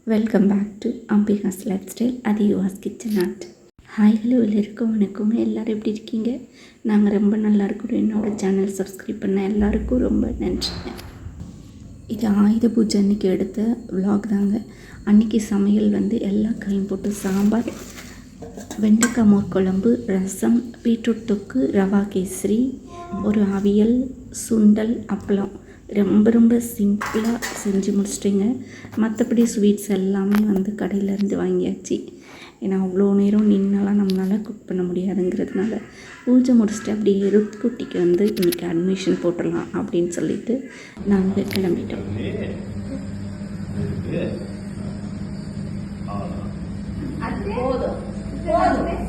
Welcome back to Ambika's lifestyle அது Yuva's kitchen art. Hi hello எல்லாருக்கும் வணக்கம். எல்லோரும் எப்படி இருக்கீங்க? நாங்கள் ரொம்ப நல்லா இருக்கோம். என்னோடய சேனல் சப்ஸ்கிரைப் பண்ண எல்லாருக்கும் ரொம்ப நன்றிங்க. இது ஆயுத பூஜை அன்றைக்கி எடுத்த விலாக் தாங்க. அன்றைக்கி சமையல் எல்லா காயும் போட்டு சாம்பார், வெண்டைக்காய் மோர் குழம்பு, ரசம், பீட்ரூட் தொக்கு, ரவா கேசரி, ஒரு அவியல், சுண்டல், அப்பளம். ரொம்ப சிம்பிளாக செஞ்சு முடிச்சிட்டிங்க. மற்றபடி ஸ்வீட்ஸ் எல்லாமே கடையிலேருந்து வாங்கியாச்சு. ஏன்னா அவ்வளோ நேரம் நின்னெல்லாம் நம்மளால் குக் பண்ண முடியாதுங்கிறதுனால பூஜை முடிச்சுட்டு அப்படியே ருத்குட்டிக்கு இன்றைக்கி அட்மிஷன் போட்டுடலாம் அப்படின்னு சொல்லிட்டு நாங்கள் கிளம்பிட்டோம்.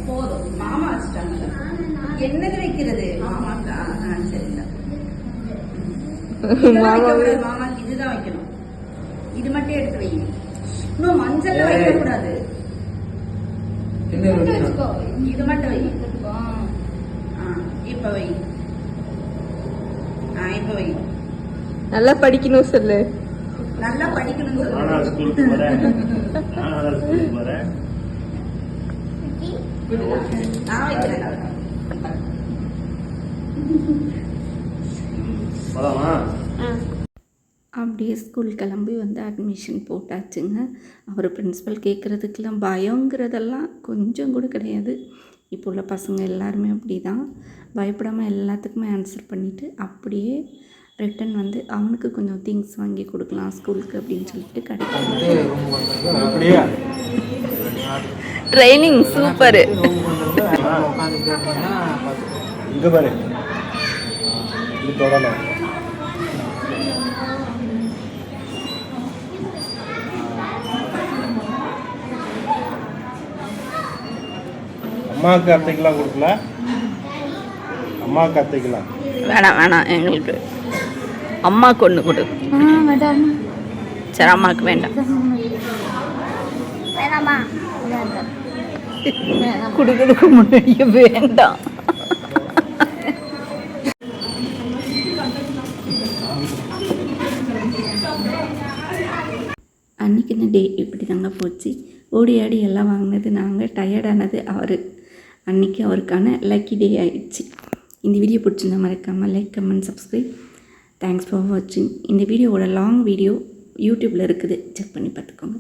போதும் மாமா வச்சுட்டாங்க. என்னது வைக்கிறது மாமாக்கா? சரிங்களா, மாமாக்கு இதுதான் வைக்கணும். இது மட்டும் எடுத்து வை. இன்னும் மஞ்சள் வைக்க கூடாது. இது மட்டும் வை. இப்ப வை. இப்ப வை. நல்லா படிக்கணும் சொல்லு. நல்லா படிக்கணும் சொல்லு. நான் வைக்கிறேன். அப்படியே ஸ்கூல் கிளம்பி அட்மிஷன் போட்டாச்சுங்க. அவர் பிரின்ஸிபல் கேட்குறதுக்கெல்லாம் பயங்கிறதெல்லாம் கொஞ்சம் கூட கிடையாது. இப்போ உள்ள பசங்க எல்லாருமே அப்படி தான் பயப்படாமல் எல்லாத்துக்குமே ஆன்சர் பண்ணிவிட்டு அப்படியே ரிட்டன் அவனுக்கு கொஞ்சம் திங்ஸ் வாங்கி கொடுக்கலாம் ஸ்கூலுக்கு அப்படின்னு சொல்லிட்டு கிடைக்கும். Training super. அம்மாவுக்கு அத்தைக்கெல்லாம் கொடுக்கல. அம்மாவுக்கு அத்தைக்கலாம் வேணாம் எங்களுக்கு அம்மாவுக்கு ஒன்று கொடு. சரி அம்மாவுக்கு வேண்டாம். கொடுக்கறதுக்கு முன்னாடியே வேண்டாம். அன்றைக்கின டே இப்படி தாங்க போச்சு. ஓடி ஆடி எல்லாம் வாங்கினது நாங்கள், டயர்டானது அவர். அன்றைக்கி அவருக்கான லக்கி டே ஆகிடுச்சு. இந்த வீடியோ பிடிச்சிருந்தா மறக்காமல் like, comment, subscribe. Thanks for வாட்சிங். இந்த வீடியோவோட லாங் வீடியோ யூடியூப்பில் இருக்குது, செக் பண்ணி பார்த்துக்கோங்க.